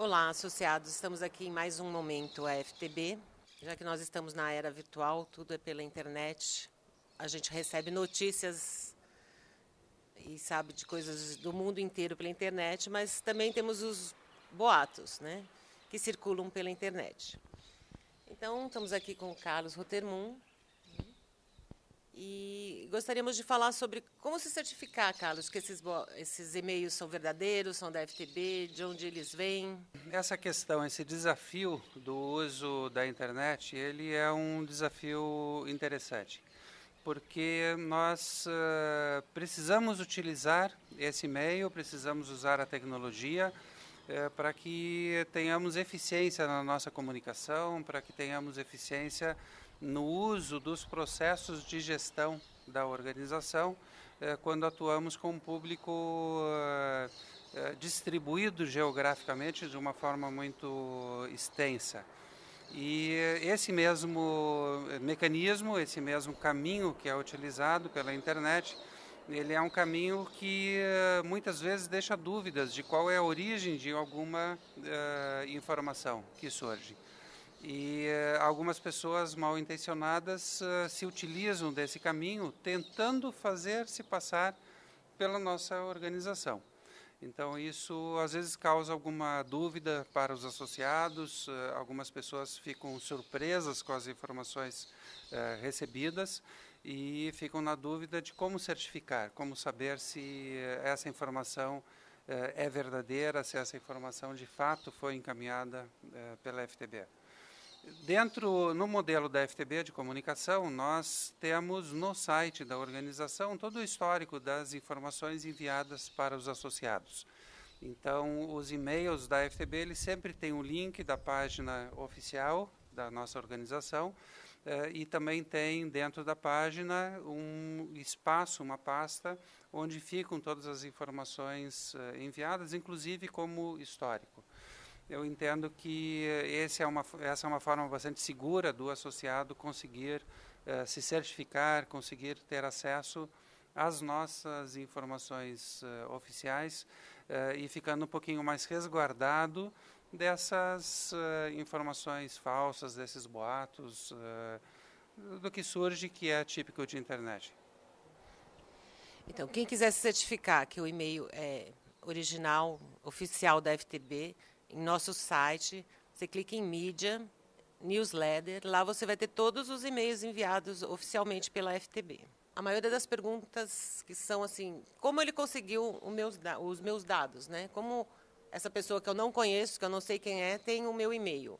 Olá, associados. Estamos aqui em mais um Momento FTB. Já que nós estamos na era virtual, tudo é pela internet. A gente recebe notícias e sabe de coisas do mundo inteiro pela internet, mas também temos os boatos, né, que circulam pela internet. Então, estamos aqui com o Carlos Rotermund e gostaríamos de falar sobre como se certificar, Carlos, que esses e-mails são verdadeiros, são da FTB, de onde eles vêm. Essa questão, esse desafio do uso da internet, ele é um desafio interessante, porque nós precisamos utilizar esse meio, precisamos usar a tecnologia para que tenhamos eficiência na nossa comunicação, para que tenhamos eficiência no uso dos processos de gestão da organização, quando atuamos com um público distribuído geograficamente de uma forma muito extensa. E esse mesmo mecanismo, esse mesmo caminho que é utilizado pela internet, ele é um caminho que muitas vezes deixa dúvidas de qual é a origem de alguma informação que surge. E algumas pessoas mal intencionadas se utilizam desse caminho, tentando fazer-se passar pela nossa organização. Então, isso às vezes causa alguma dúvida para os associados, algumas pessoas ficam surpresas com as informações recebidas e ficam na dúvida de como certificar, como saber se essa informação é verdadeira, se essa informação de fato foi encaminhada pela FTB. No modelo da FTB de comunicação, nós temos no site da organização todo o histórico das informações enviadas para os associados. Então, os e-mails da FTB, eles sempre têm um link da página oficial da nossa organização e também tem dentro da página um espaço, uma pasta, onde ficam todas as informações enviadas, inclusive como histórico. Eu entendo que essa é uma forma bastante segura do associado conseguir se certificar, conseguir ter acesso às nossas informações oficiais e ficando um pouquinho mais resguardado dessas informações falsas, desses boatos, do que surge, que é típico de internet. Então, quem quiser se certificar que o e-mail é original, oficial da FTB, em nosso site, você clica em mídia, newsletter, lá você vai ter todos os e-mails enviados oficialmente pela FTB. A maioria das perguntas que são assim, como ele conseguiu os meus dados, né? Como essa pessoa que eu não conheço, que eu não sei quem é, tem o meu e-mail.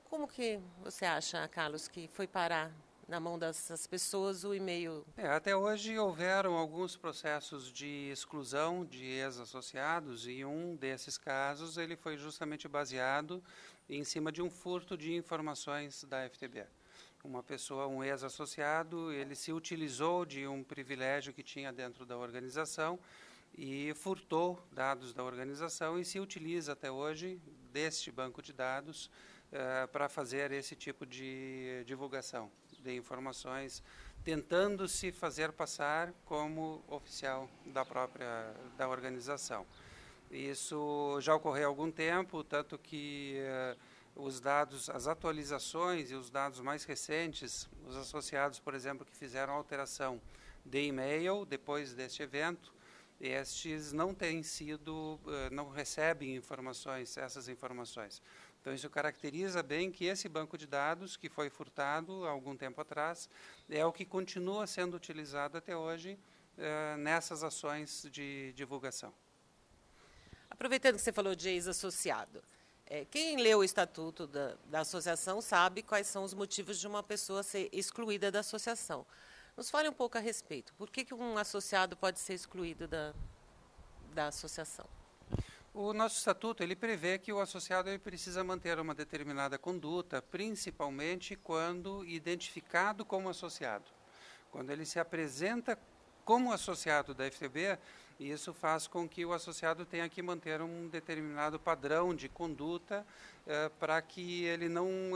Como que você acha, Carlos, que foi parar na mão dessas pessoas o e-mail? Até hoje houveram alguns processos de exclusão de ex-associados e um desses casos ele foi justamente baseado em cima de um furto de informações da FTB. Uma pessoa, um ex-associado, ele se utilizou de um privilégio que tinha dentro da organização e furtou dados da organização e se utiliza até hoje deste banco de dados para fazer esse tipo de divulgação de informações, tentando se fazer passar como oficial da organização. Isso já ocorreu há algum tempo, tanto que os dados, as atualizações e os dados mais recentes, os associados, por exemplo, que fizeram alteração de e-mail depois deste evento, estes não têm sido, não recebem essas informações. Então, isso caracteriza bem que esse banco de dados, que foi furtado há algum tempo atrás, é o que continua sendo utilizado até hoje nessas ações de divulgação. Aproveitando que você falou de ex-associado, quem leu o estatuto da associação sabe quais são os motivos de uma pessoa ser excluída da associação. Nos fale um pouco a respeito. Por que um associado pode ser excluído da associação? O nosso estatuto ele prevê que o associado ele precisa manter uma determinada conduta, principalmente quando identificado como associado. Quando ele se apresenta como associado da FTB, isso faz com que o associado tenha que manter um determinado padrão de conduta para que ele não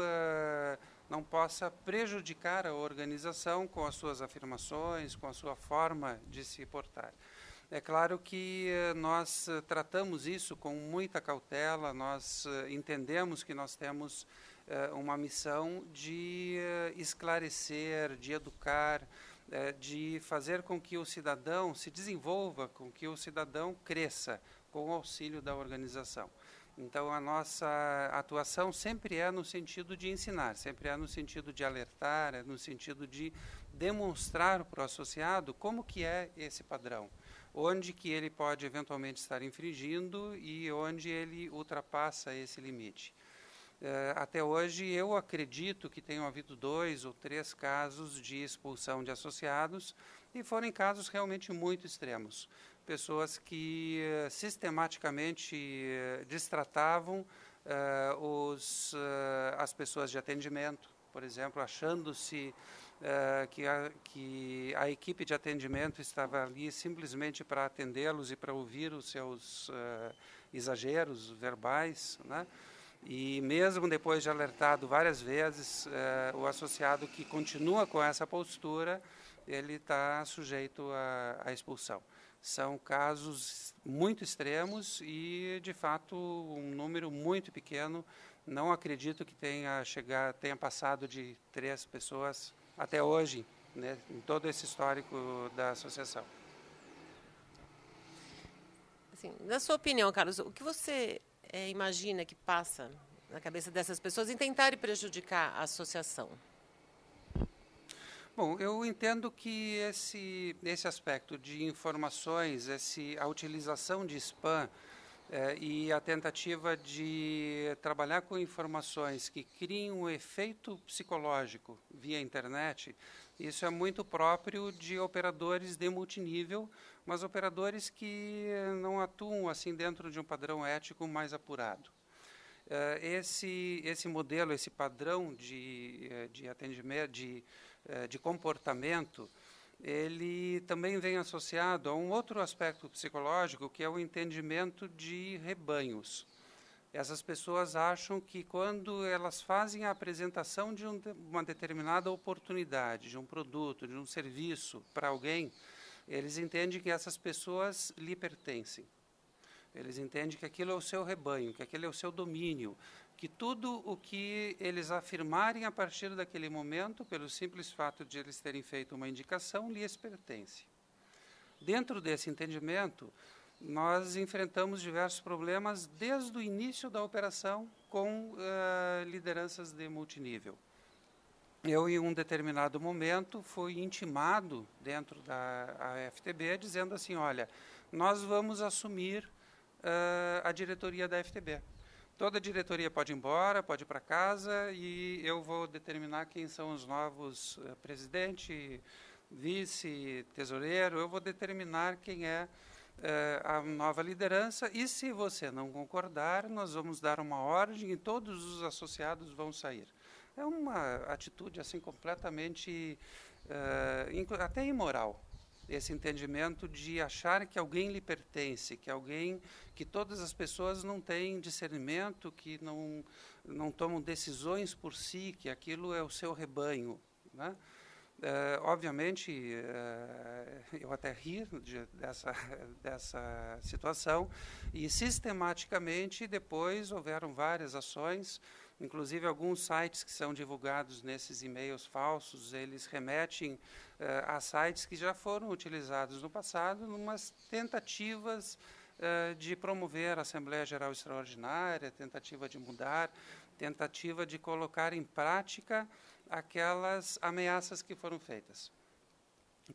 possa prejudicar a organização com as suas afirmações, com a sua forma de se portar. É claro que nós tratamos isso com muita cautela, nós entendemos que nós temos uma missão de esclarecer, de educar, de fazer com que o cidadão se desenvolva, com que o cidadão cresça com o auxílio da organização. Então, a nossa atuação sempre é no sentido de ensinar, sempre é no sentido de alertar, é no sentido de demonstrar para o associado como que é esse padrão, onde que ele pode eventualmente estar infringindo e onde ele ultrapassa esse limite. Até hoje, eu acredito que tenham havido 2 ou 3 casos de expulsão de associados, e foram casos realmente muito extremos. Pessoas que sistematicamente destratavam as pessoas de atendimento, por exemplo, achando-se que a equipe de atendimento estava ali simplesmente para atendê-los e para ouvir os seus exageros verbais, né? E mesmo depois de alertado várias vezes, o associado que continua com essa postura, ele está sujeito à expulsão. São casos muito extremos e, de fato, um número muito pequeno. Não acredito que tenha passado de 3 pessoas até hoje, né, em todo esse histórico da associação. Assim, na sua opinião, Carlos, o que você imagina que passa na cabeça dessas pessoas em tentarem prejudicar a associação? Bom, eu entendo que esse aspecto de informações, a utilização de spam e a tentativa de trabalhar com informações que criem um efeito psicológico via internet, isso é muito próprio de operadores de multinível, mas operadores que não atuam assim dentro de um padrão ético mais apurado. Esse modelo, esse padrão de atendimento, de comportamento, ele também vem associado a um outro aspecto psicológico, que é o entendimento de rebanhos. Essas pessoas acham que quando elas fazem a apresentação de uma determinada oportunidade, de um produto, de um serviço para alguém, eles entendem que essas pessoas lhe pertencem. Eles entendem que aquilo é o seu rebanho, que aquele é o seu domínio, que tudo o que eles afirmarem a partir daquele momento, pelo simples fato de eles terem feito uma indicação, lhes pertence. Dentro desse entendimento, nós enfrentamos diversos problemas desde o início da operação com lideranças de multinível. Eu, em um determinado momento, fui intimado dentro da FTB, dizendo assim, olha, nós vamos assumir a diretoria da FTB. Toda a diretoria pode ir embora, pode ir para casa, e eu vou determinar quem são os novos presidente, vice, tesoureiro, eu vou determinar quem é a nova liderança, e se você não concordar, nós vamos dar uma ordem e todos os associados vão sair. É uma atitude assim completamente, até imoral. Esse entendimento de achar que alguém lhe pertence, que todas as pessoas não têm discernimento, que não tomam decisões por si, que aquilo é o seu rebanho, né? Obviamente, eu até ri dessa situação, e sistematicamente depois houveram várias ações. Inclusive, alguns sites que são divulgados nesses e-mails falsos, eles remetem a sites que já foram utilizados no passado, numas tentativas de promover a Assembleia Geral Extraordinária, tentativa de mudar, tentativa de colocar em prática aquelas ameaças que foram feitas.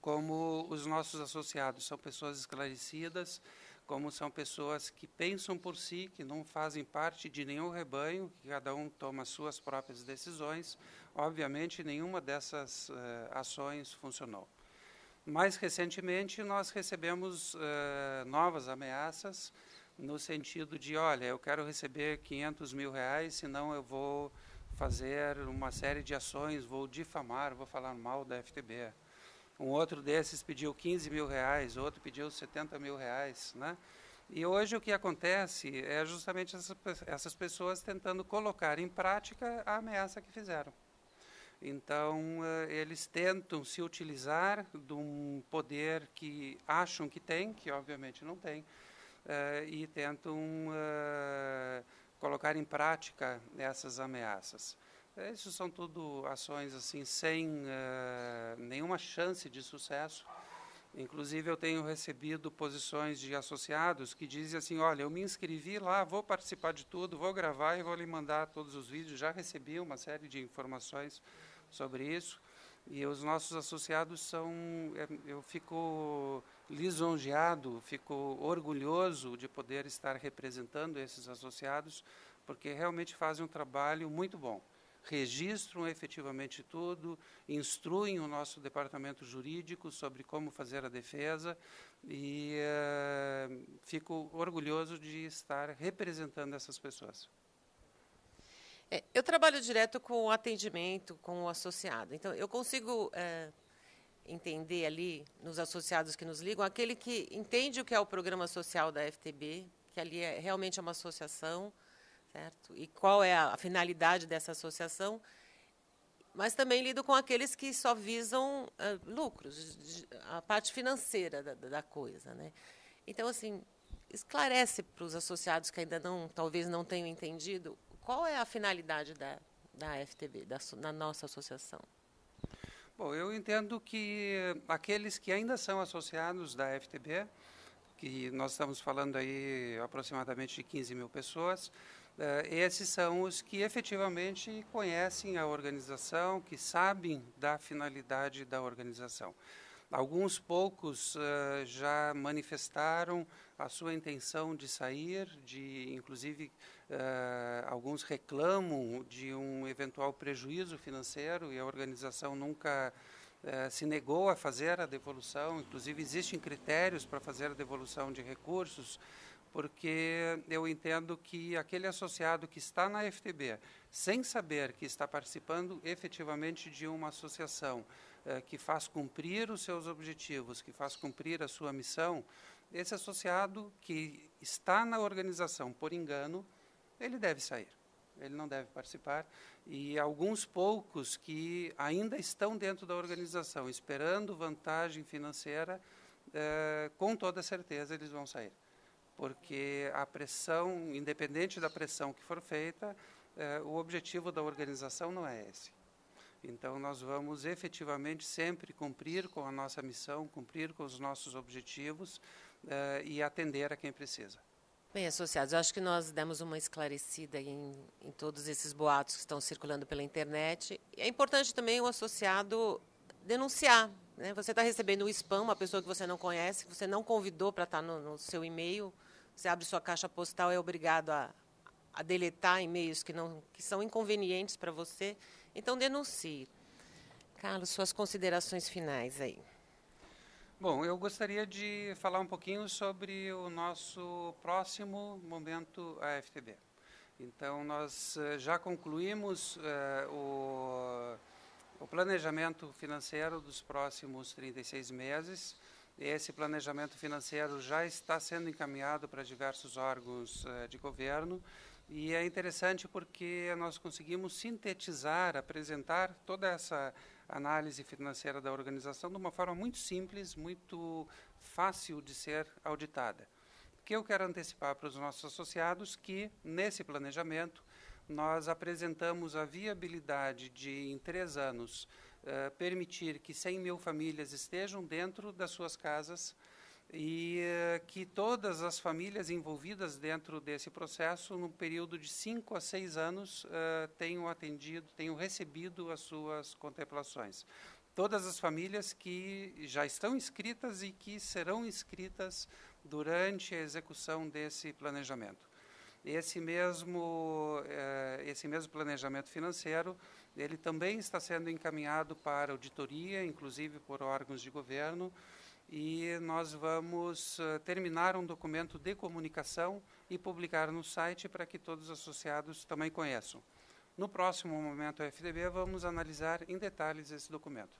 Como os nossos associados são pessoas esclarecidas, como são pessoas que pensam por si, que não fazem parte de nenhum rebanho, que cada um toma suas próprias decisões, obviamente nenhuma dessas ações funcionou. Mais recentemente, nós recebemos novas ameaças, no sentido de, olha, eu quero receber 500 mil reais, senão eu vou fazer uma série de ações, vou difamar, vou falar mal da FTB. Um outro desses pediu 15 mil reais, outro pediu 70 mil reais, né? E hoje o que acontece é justamente essas pessoas tentando colocar em prática a ameaça que fizeram. Então, eles tentam se utilizar de um poder que acham que tem, que obviamente não tem, e tentam colocar em prática essas ameaças. Isso são tudo ações assim sem nenhuma chance de sucesso. Inclusive, eu tenho recebido posições de associados que dizem assim, olha, eu me inscrevi lá, vou participar de tudo, vou gravar e vou lhe mandar todos os vídeos. Já recebi uma série de informações sobre isso. E os nossos associados são... Eu fico lisonjeado, fico orgulhoso de poder estar representando esses associados, porque realmente fazem um trabalho muito bom. Registram efetivamente tudo, instruem o nosso departamento jurídico sobre como fazer a defesa e fico orgulhoso de estar representando essas pessoas. Eu trabalho direto com o atendimento, com o associado. Então, eu consigo entender ali, nos associados que nos ligam, aquele que entende o que é o programa social da FTB, que ali realmente é uma associação, certo? E qual é a finalidade dessa associação, mas também lido com aqueles que só visam lucros, a parte financeira da coisa, né? Então, assim, esclarece para os associados que ainda talvez não tenham entendido, qual é a finalidade da FTB, da nossa associação? Bom, eu entendo que aqueles que ainda são associados da FTB, que nós estamos falando aí aproximadamente de 15 mil pessoas, esses são os que efetivamente conhecem a organização, que sabem da finalidade da organização. Alguns poucos já manifestaram a sua intenção de sair, inclusive alguns reclamam de um eventual prejuízo financeiro e a organização nunca se negou a fazer a devolução. Inclusive existem critérios para fazer a devolução de recursos, porque eu entendo que aquele associado que está na FTB, sem saber que está participando efetivamente de uma associação que faz cumprir os seus objetivos, que faz cumprir a sua missão, esse associado que está na organização por engano, ele deve sair, ele não deve participar. E alguns poucos que ainda estão dentro da organização, esperando vantagem financeira, com toda certeza eles vão sair. Porque a pressão, independente da pressão que for feita, o objetivo da organização não é esse. Então, nós vamos efetivamente sempre cumprir com a nossa missão, cumprir com os nossos objetivos e atender a quem precisa. Bem, associados, eu acho que nós demos uma esclarecida em todos esses boatos que estão circulando pela internet. É importante também o associado denunciar, né? Você está recebendo um spam, uma pessoa que você não conhece, que você não convidou para estar no seu e-mail, você abre sua caixa postal, é obrigado a deletar e-mails que são inconvenientes para você. Então, denuncie. Carlos, suas considerações finais aí. Bom, eu gostaria de falar um pouquinho sobre o nosso próximo momento AFTB. Então, nós já concluímos o planejamento financeiro dos próximos 36 meses. Esse planejamento financeiro já está sendo encaminhado para diversos órgãos de governo. E é interessante porque nós conseguimos sintetizar, apresentar toda essa análise financeira da organização de uma forma muito simples, muito fácil de ser auditada. O que eu quero antecipar para os nossos associados que, nesse planejamento, nós apresentamos a viabilidade de, em 3 anos, permitir que 100 mil famílias estejam dentro das suas casas e que todas as famílias envolvidas dentro desse processo, no período de 5 a 6 anos, tenham recebido as suas contemplações. Todas as famílias que já estão inscritas e que serão inscritas durante a execução desse planejamento. Esse mesmo planejamento financeiro, ele também está sendo encaminhado para auditoria, inclusive por órgãos de governo, e nós vamos terminar um documento de comunicação e publicar no site para que todos os associados também conheçam. No próximo Momento FTB, vamos analisar em detalhes esse documento.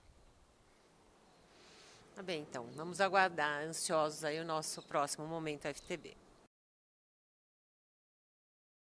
Tá bem, então, vamos aguardar ansiosos aí o nosso próximo Momento FTB.